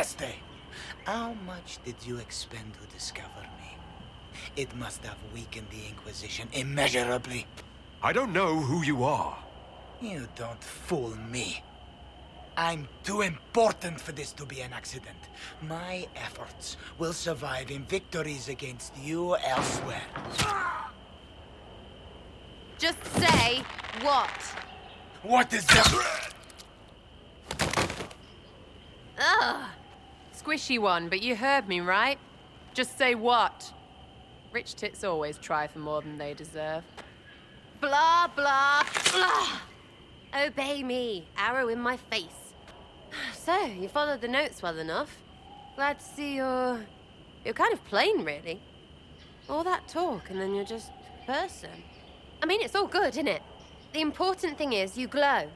Andraste, how much did you expend to discover me? It must have weakened the Inquisition immeasurably. I don't know who you are. You don't fool me. I'm too important for this to be an accident. My efforts will survive in victories against you elsewhere. Just say what? What is that? Ugh! Squishy one, but you heard me, right? Just say what? Rich tits always try for more than they deserve. Blah, blah, blah! Obey me. Arrow in my face. So, you followed the notes well enough. Glad to see you're kind of plain, really. All that talk, and then you're just a person. I mean, it's all good, isn't it? The important thing is you glow.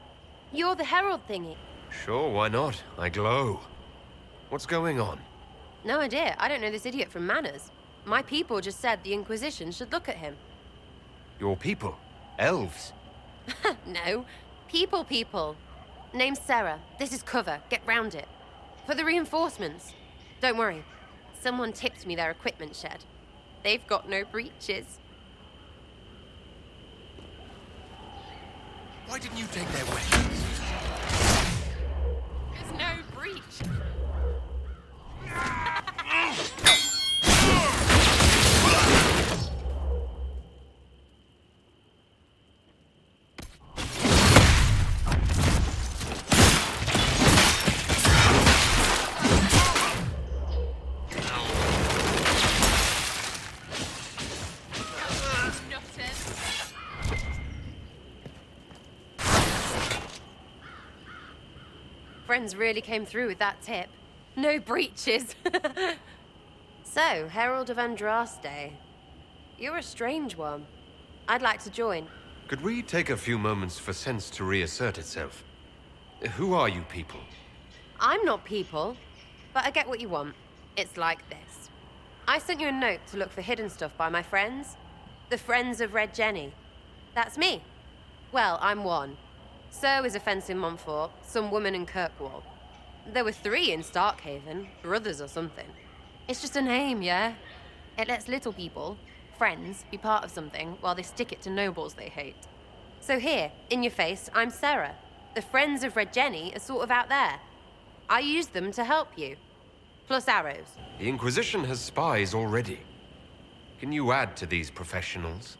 You're the herald thingy. Sure, why not? I glow. What's going on? No idea. I don't know this idiot from Manners. My people just said the Inquisition should look at him. Your people? Elves? No. People. Name's Sera. This is cover. Get round it. For the reinforcements. Don't worry. Someone tipped me their equipment shed. They've got no breaches. Why didn't you take their weapons? There's no breach. Friends really came through with that tip. No breaches. So, Herald of Andraste. You're a strange one. I'd like to join. Could we take a few moments for sense to reassert itself? Who are you people? I'm not people, but I get what you want. It's like this. I sent you a note to look for hidden stuff by my friends. The Friends of Red Jenny. That's me. Well, I'm one. So is a fence in Montfort, some woman in Kirkwall. There were 3 in Starkhaven, brothers or something. It's just a name, yeah? It lets little people, friends, be part of something while they stick it to nobles they hate. So here, in your face, I'm Sera. The Friends of Red Jenny are sort of out there. I use them to help you. Plus arrows. The Inquisition has spies already. Can you add to these professionals?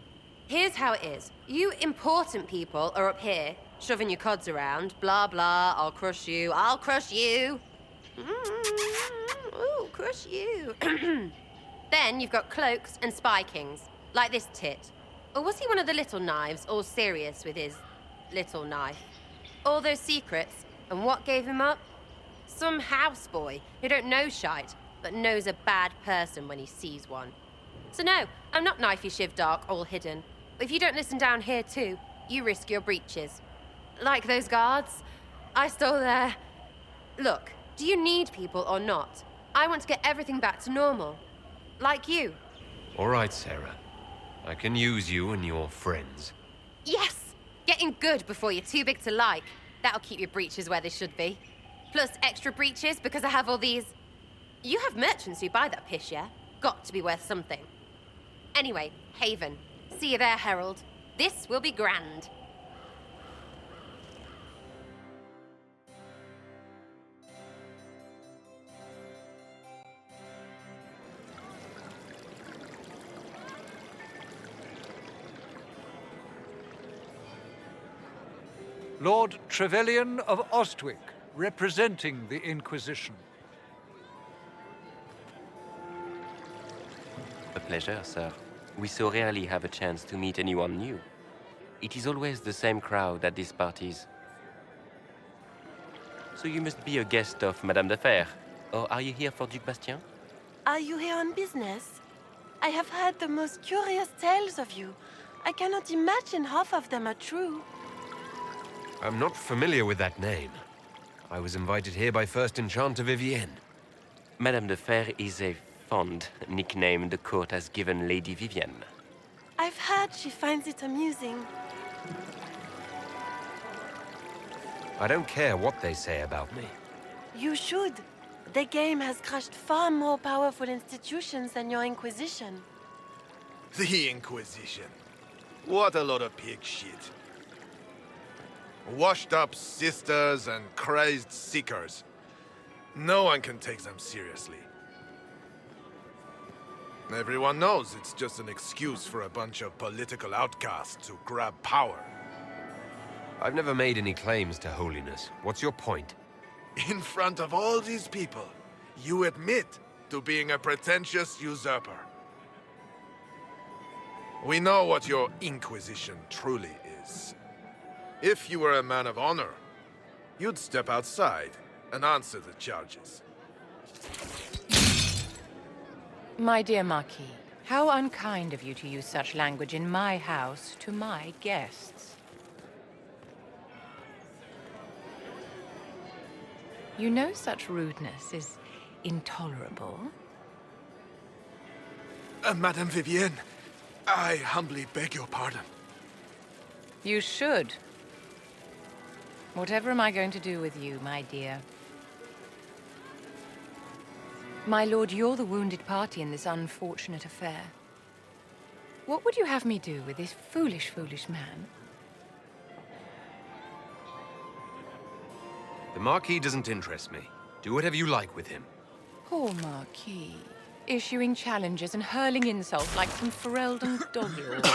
Here's how it is. You important people are up here, shoving your cods around. Blah, blah, I'll crush you. Ooh, crush you. Then you've got cloaks and spy kings, like this tit. Or was he one of the little knives, all serious with his little knife? All those secrets, and what gave him up? Some houseboy who don't know shite, but knows a bad person when he sees one. So no, I'm not knifey shiv dark, all hidden. But if you don't listen down here too, you risk your breeches. Like those guards, I stole their... Look, do you need people or not? I want to get everything back to normal. Like you. All right, Sera. I can use you and your friends. Yes! Getting good before you're too big to like. That'll keep your breeches where they should be. Plus extra breeches because I have all these... You have merchants who buy that pish, yeah? Got to be worth something. Anyway, Haven. See you there, Herald. This will be grand. Lord Trevelyan of Ostwick, representing the Inquisition. A pleasure, sir. We so rarely have a chance to meet anyone new. It is always the same crowd at these parties. So you must be a guest of Madame de Fer, or are you here for Duc Bastien? Are you here on business? I have heard the most curious tales of you. I cannot imagine half of them are true. I'm not familiar with that name. I was invited here by First Enchanter Vivienne. Madame de Fer is a fond nickname the court has given Lady Vivienne. I've heard she finds it amusing. I don't care what they say about me. You should. The game has crushed far more powerful institutions than your Inquisition. The Inquisition. What a lot of pig shit. Washed up sisters and crazed seekers. No one can take them seriously. Everyone knows it's just an excuse for a bunch of political outcasts to grab power. I've never made any claims to holiness. What's your point? In front of all these people, you admit to being a pretentious usurper. We know what your Inquisition truly is. If you were a man of honor, you'd step outside and answer the charges. My dear Marquis, how unkind of you to use such language in my house to my guests. You know such rudeness is intolerable. Madame Vivienne, I humbly beg your pardon. You should. Whatever am I going to do with you, my dear? My lord, you're the wounded party in this unfortunate affair. What would you have me do with this foolish, foolish man? The Marquis doesn't interest me. Do whatever you like with him. Poor Marquis. Issuing challenges and hurling insults like some Ferelden dog-eared.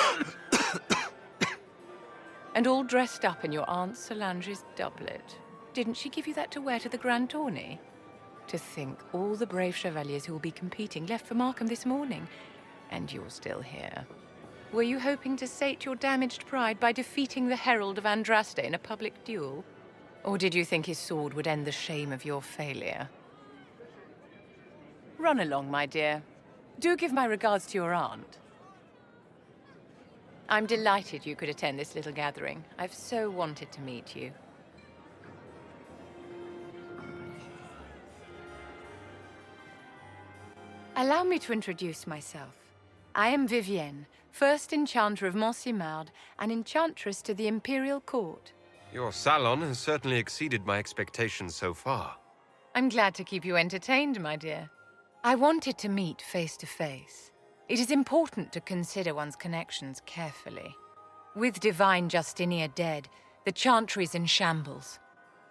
And all dressed up in your Aunt Solange's doublet. Didn't she give you that to wear to the Grand Tourney? To think all the brave chevaliers who will be competing left for Markham this morning, and you're still here. Were you hoping to sate your damaged pride by defeating the Herald of Andraste in a public duel? Or did you think his sword would end the shame of your failure? Run along, my dear. Do give my regards to your aunt. I'm delighted you could attend this little gathering. I've so wanted to meet you. Allow me to introduce myself. I am Vivienne, first Enchanter of Montsimard and Enchantress to the Imperial Court. Your salon has certainly exceeded my expectations so far. I'm glad to keep you entertained, my dear. I wanted to meet face to face. It is important to consider one's connections carefully. With Divine Justinia dead, the Chantry is in shambles.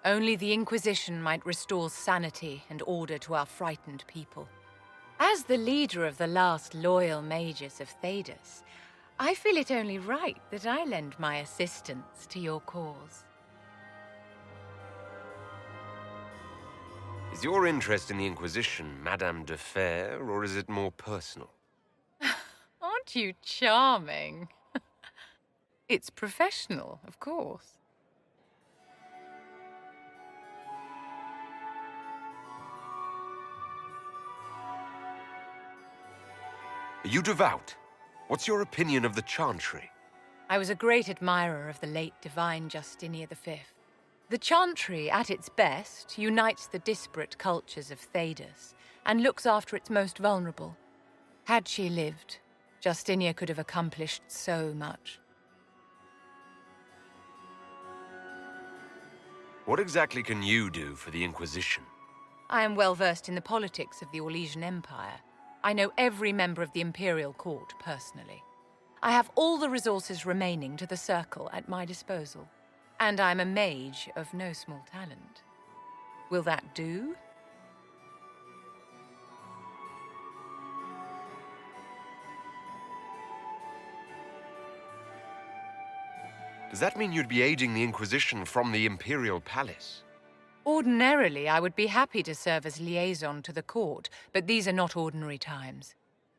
Only the Inquisition might restore sanity and order to our frightened people. As the leader of the last loyal mages of Thedas, I feel it only right that I lend my assistance to your cause. Is your interest in the Inquisition Madame de Fer, or is it more personal? Aren't you charming? It's professional, of course. Are you devout? What's your opinion of the Chantry? I was a great admirer of the late Divine Justinia V. The Chantry, at its best, unites the disparate cultures of Thedas and looks after its most vulnerable. Had she lived, Justinia could have accomplished so much. What exactly can you do for the Inquisition? I am well versed in the politics of the Orlesian Empire. I know every member of the Imperial Court personally. I have all the resources remaining to the Circle at my disposal. And I'm a mage of no small talent. Will that do? Does that mean you'd be aiding the Inquisition from the Imperial Palace? Ordinarily, I would be happy to serve as liaison to the court, but these are not ordinary times.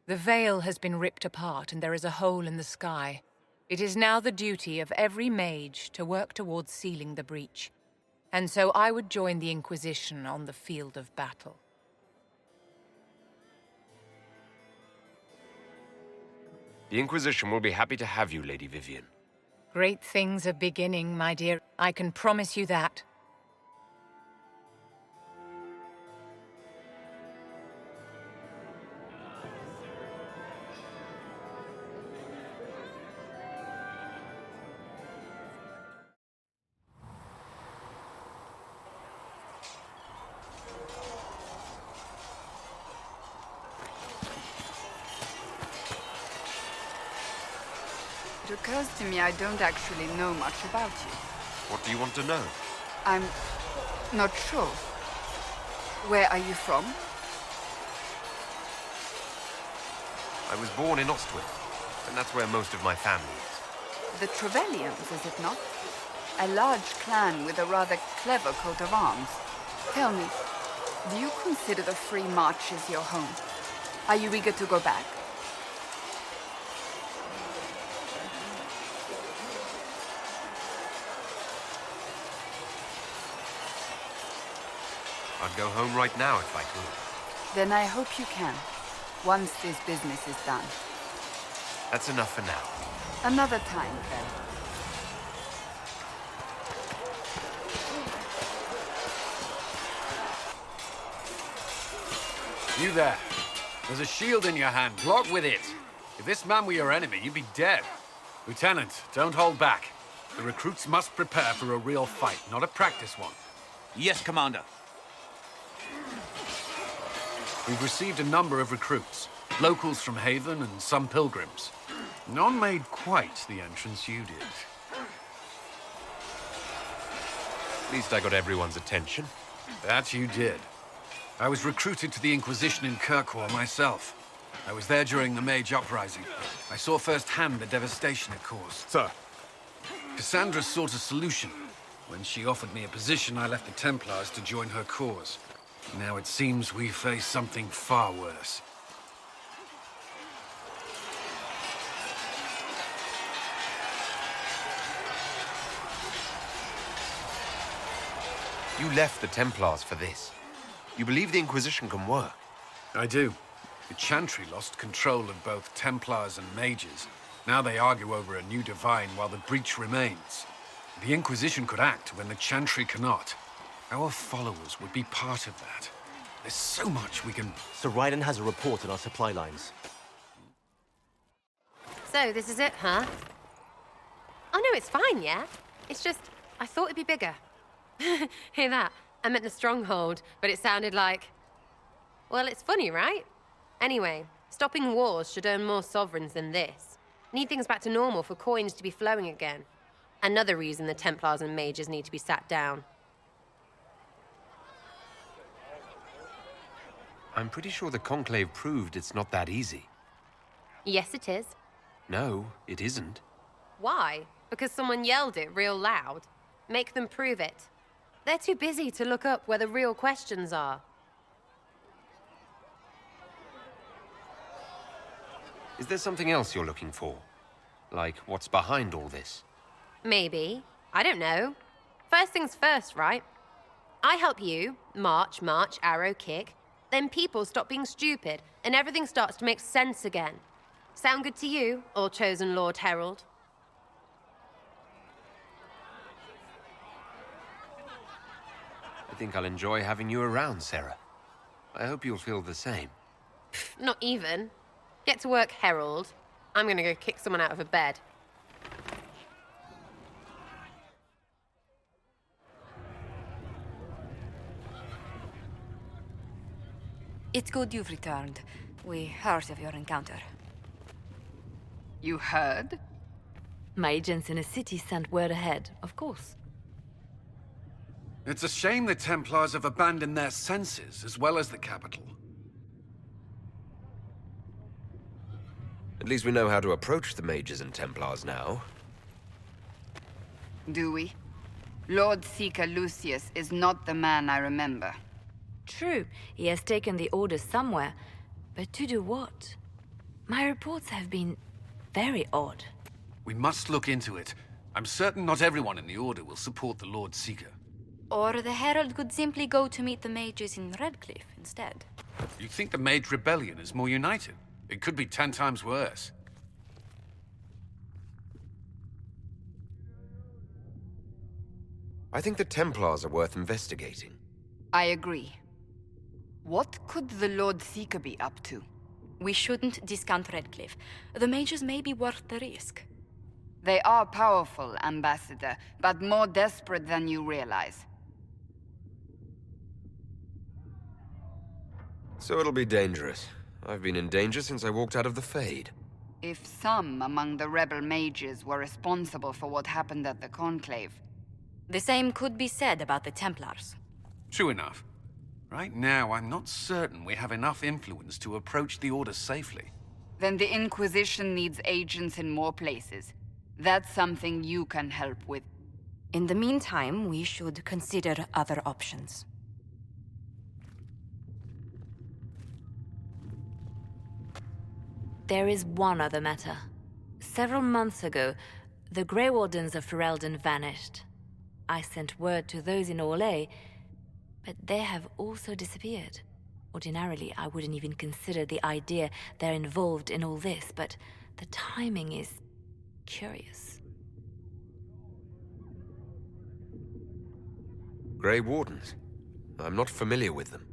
The veil has been ripped apart and there is a hole in the sky. It is now the duty of every mage to work towards sealing the breach. And so I would join the Inquisition on the field of battle. The Inquisition will be happy to have you, Lady Vivienne. Great things are beginning, my dear. I can promise you that. It occurs to me I don't actually know much about you. What do you want to know? I'm not sure. Where are you from? I was born in Ostwick, and that's where most of my family is. The Trevellians, is it not? A large clan with a rather clever coat of arms. Tell me, do you consider the Free Marches your home? Are you eager to go back? I'd go home right now if I could. Then I hope you can, once this business is done. That's enough for now. Another time, then. You there. There's a shield in your hand. Block with it. If this man were your enemy, you'd be dead. Lieutenant, don't hold back. The recruits must prepare for a real fight, not a practice one. Yes, Commander. We've received a number of recruits. Locals from Haven and some pilgrims. None made quite the entrance you did. At least I got everyone's attention. That you did. I was recruited to the Inquisition in Kirkwall myself. I was there during the Mage Uprising. I saw firsthand the devastation it caused. Sir. Cassandra sought a solution. When she offered me a position, I left the Templars to join her cause. Now it seems we face something far worse. You left the Templars for this. You believe the Inquisition can work? I do. The Chantry lost control of both Templars and Mages. Now they argue over a new divine while the breach remains. The Inquisition could act when the Chantry cannot. Our followers would be part of that. There's so much we can... Sir Ryden has a report on our supply lines. So, this is it, huh? Oh, no, it's fine, yeah? It's just, I thought it'd be bigger. Hear that? I meant the stronghold, but it sounded like... Well, it's funny, right? Anyway, stopping wars should earn more sovereigns than this. Need things back to normal for coins to be flowing again. Another reason the Templars and Mages need to be sat down. I'm pretty sure the Conclave proved it's not that easy. Yes, it is. No, it isn't. Why? Because someone yelled it real loud? Make them prove it. They're too busy to look up where the real questions are. Is there something else you're looking for? Like, what's behind all this? Maybe. I don't know. First things first, right? I help you, march, arrow, kick. Then people stop being stupid, and everything starts to make sense again. Sound good to you, all-chosen Lord Herald? I think I'll enjoy having you around, Sera. I hope you'll feel the same. Not even. Get to work, Herald. I'm gonna go kick someone out of a bed. It's good you've returned. We heard of your encounter. You heard? My agents in the city sent word ahead, of course. It's a shame the Templars have abandoned their senses, as well as the capital. At least we know how to approach the Mages and Templars now. Do we? Lord Seeker Lucius is not the man I remember. True, he has taken the orders somewhere, but to do what? My reports have been very odd. We must look into it. I'm certain not everyone in the Order will support the Lord Seeker. Or the Herald could simply go to meet the mages in Redcliffe instead. You think the Mage Rebellion is more united? It could be 10 times worse. I think the Templars are worth investigating. I agree. What could the Lord Seeker be up to? We shouldn't discount Redcliffe. The mages may be worth the risk. They are powerful, Ambassador, but more desperate than you realize. So it'll be dangerous. I've been in danger since I walked out of the Fade. If some among the rebel mages were responsible for what happened at the Conclave... The same could be said about the Templars. True enough. Right now, I'm not certain we have enough influence to approach the Order safely. Then the Inquisition needs agents in more places. That's something you can help with. In the meantime, we should consider other options. There is one other matter. Several months ago, the Grey Wardens of Ferelden vanished. I sent word to those in Orlais, but they have also disappeared. Ordinarily, I wouldn't even consider the idea they're involved in all this, but the timing is curious. Grey Wardens? I'm not familiar with them.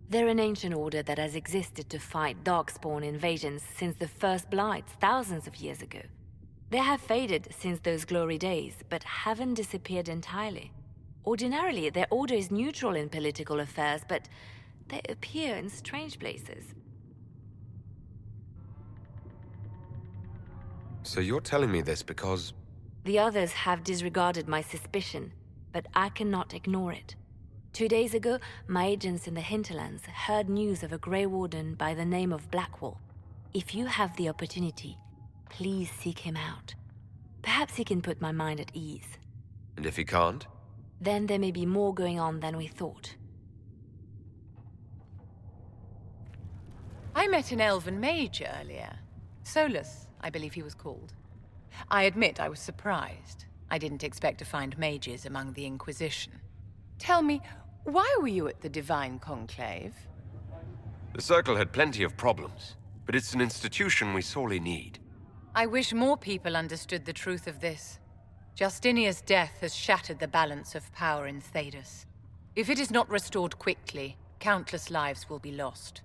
They're an ancient order that has existed to fight Darkspawn invasions since the First Blights thousands of years ago. They have faded since those glory days, but haven't disappeared entirely. Ordinarily, their order is neutral in political affairs, but they appear in strange places. So you're telling me this because... The others have disregarded my suspicion, but I cannot ignore it. 2 days ago, my agents in the hinterlands heard news of a Grey Warden by the name of Blackwall. If you have the opportunity, please seek him out. Perhaps he can put my mind at ease. And if he can't? Then there may be more going on than we thought. I met an elven mage earlier. Solus, I believe he was called. I admit I was surprised. I didn't expect to find mages among the Inquisition. Tell me, why were you at the Divine Conclave? The Circle had plenty of problems, but it's an institution we sorely need. I wish more people understood the truth of this. Justinia's death has shattered the balance of power in Thedas. If it is not restored quickly, countless lives will be lost.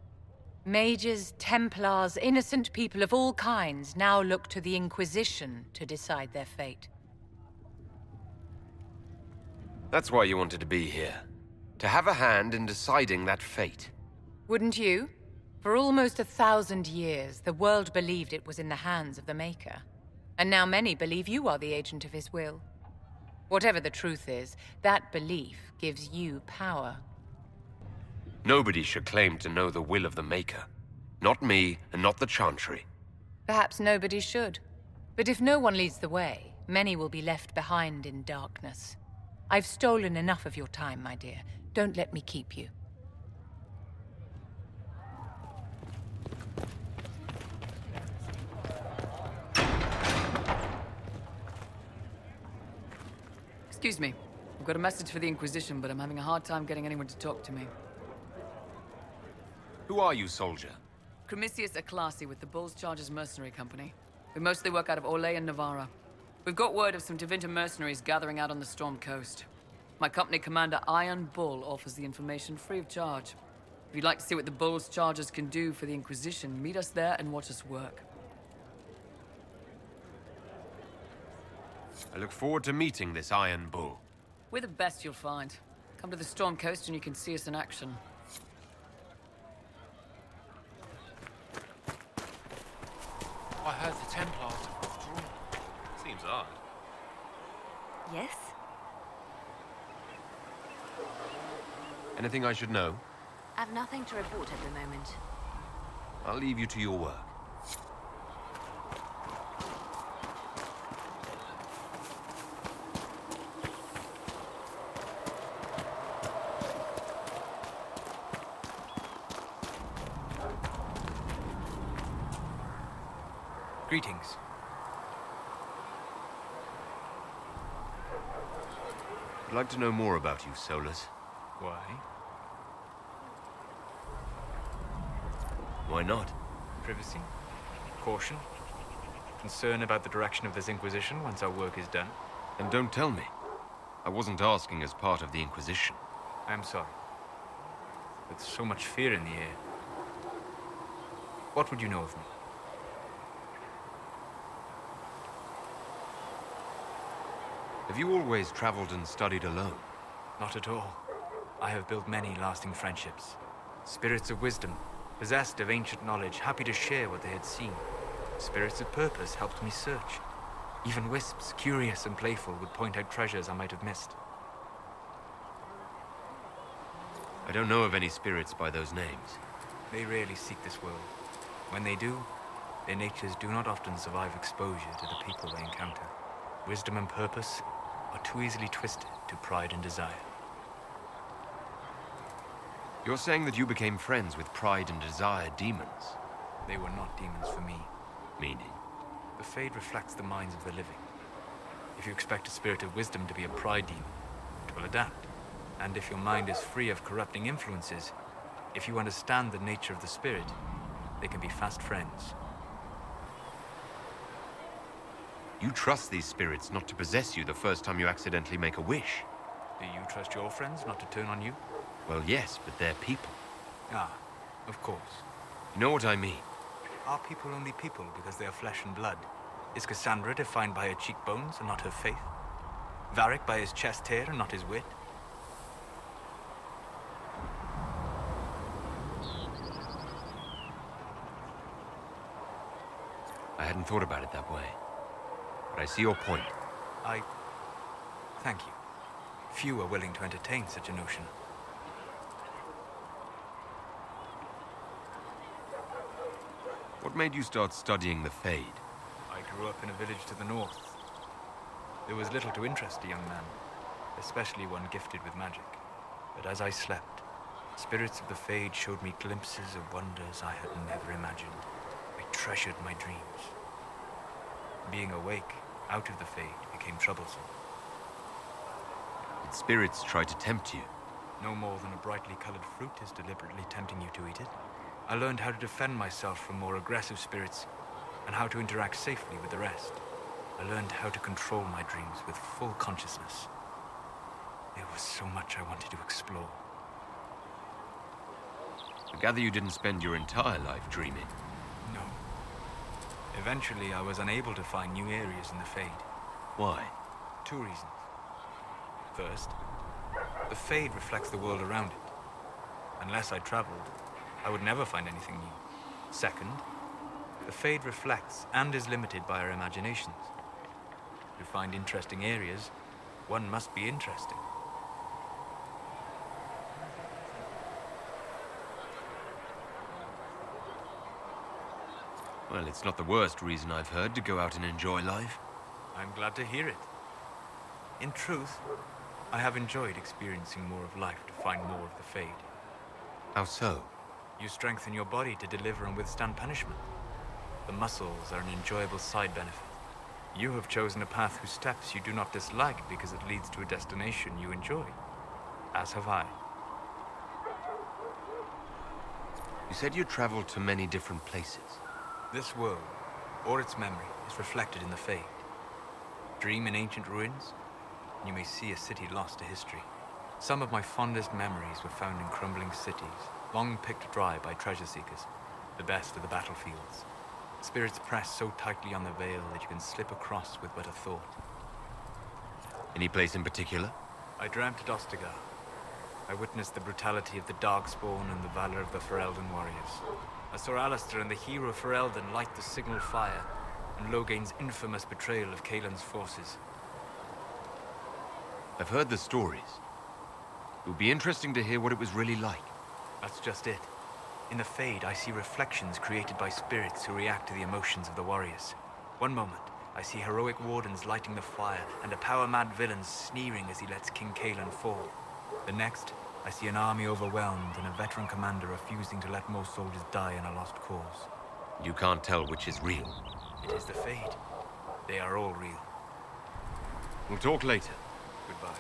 Mages, Templars, innocent people of all kinds now look to the Inquisition to decide their fate. That's why you wanted to be here. To have a hand in deciding that fate. Wouldn't you? For almost 1,000 years, the world believed it was in the hands of the Maker. And now many believe you are the agent of his will. Whatever the truth is, that belief gives you power. Nobody should claim to know the will of the Maker. Not me, and not the Chantry. Perhaps nobody should. But if no one leads the way, many will be left behind in darkness. I've stolen enough of your time, my dear. Don't let me keep you. Excuse me. I've got a message for the Inquisition, but I'm having a hard time getting anyone to talk to me. Who are you, soldier? Cremisius Aclasi with the Bull's Chargers Mercenary Company. We mostly work out of Orlais and Navarra. We've got word of some Tevinter mercenaries gathering out on the Storm Coast. My company commander, Iron Bull, offers the information free of charge. If you'd like to see what the Bull's Chargers can do for the Inquisition, meet us there and watch us work. I look forward to meeting this Iron Bull. We're the best you'll find. Come to the Storm Coast and you can see us in action. I heard the Templars have withdrawn. Seems odd. Yes? Anything I should know? I've nothing to report at the moment. I'll leave you to your work. Greetings. I'd like to know more about you, Solus. Why? Why not? Privacy? Caution? Concern about the direction of this Inquisition once our work is done? And don't tell me. I wasn't asking as part of the Inquisition. I'm sorry. With so much fear in the air. What would you know of me? Have you always traveled and studied alone? Not at all. I have built many lasting friendships. Spirits of wisdom, possessed of ancient knowledge, happy to share what they had seen. Spirits of purpose helped me search. Even wisps, curious and playful, would point out treasures I might have missed. I don't know of any spirits by those names. They rarely seek this world. When they do, their natures do not often survive exposure to the people they encounter. Wisdom and purpose are too easily twisted to pride and desire. You're saying that you became friends with Pride and Desire demons? They were not demons for me. Meaning? The Fade reflects the minds of the living. If you expect a spirit of wisdom to be a pride demon, it will adapt. And if your mind is free of corrupting influences, if you understand the nature of the spirit, they can be fast friends. You trust these spirits not to possess you the first time you accidentally make a wish? Do you trust your friends not to turn on you? Well, yes, but they're people. Ah, of course. You know what I mean? Are people only people because they are flesh and blood? Is Cassandra defined by her cheekbones and not her faith? Varric by his chest hair and not his wit? I hadn't thought about it that way. But I see your point. Thank you. Few are willing to entertain such a notion. What made you start studying the Fade? I grew up in a village to the north. There was little to interest a young man, especially one gifted with magic. But as I slept, spirits of the Fade showed me glimpses of wonders I had never imagined. I treasured my dreams. Being awake, out of the Fade, became troublesome. Did spirits try to tempt you? No more than a brightly colored fruit is deliberately tempting you to eat it. I learned how to defend myself from more aggressive spirits, and how to interact safely with the rest. I learned how to control my dreams with full consciousness. There was so much I wanted to explore. I gather you didn't spend your entire life dreaming. No. Eventually, I was unable to find new areas in the Fade. Why? 2 reasons. First, the Fade reflects the world around it. Unless I traveled, I would never find anything new. Second, the Fade reflects and is limited by our imaginations. To find interesting areas, one must be interesting. Well, it's not the worst reason I've heard to go out and enjoy life. I'm glad to hear it. In truth, I have enjoyed experiencing more of life to find more of the Fade. How so? You strengthen your body to deliver and withstand punishment. The muscles are an enjoyable side benefit. You have chosen a path whose steps you do not dislike because it leads to a destination you enjoy. As have I. You said you traveled to many different places. This world, or its memory, is reflected in the Fade. Dream in ancient ruins, and you may see a city lost to history. Some of my fondest memories were found in crumbling cities, long picked dry by treasure seekers, the best of the battlefields. Spirits press so tightly on the veil that you can slip across with but a thought. Any place in particular? I dreamt at Ostagar. I witnessed the brutality of the Darkspawn and the valor of the Ferelden warriors. I saw Alistair and the hero Ferelden light the signal fire, and Logain's infamous betrayal of Kaelin's forces. I've heard the stories. It would be interesting to hear what it was really like. That's just it. In the Fade, I see reflections created by spirits who react to the emotions of the warriors. One moment, I see heroic wardens lighting the fire, and a power-mad villain sneering as he lets King Kaelin fall. The next, I see an army overwhelmed and a veteran commander refusing to let more soldiers die in a lost cause. You can't tell which is real. It is the Fade. They are all real. We'll talk later. Goodbye.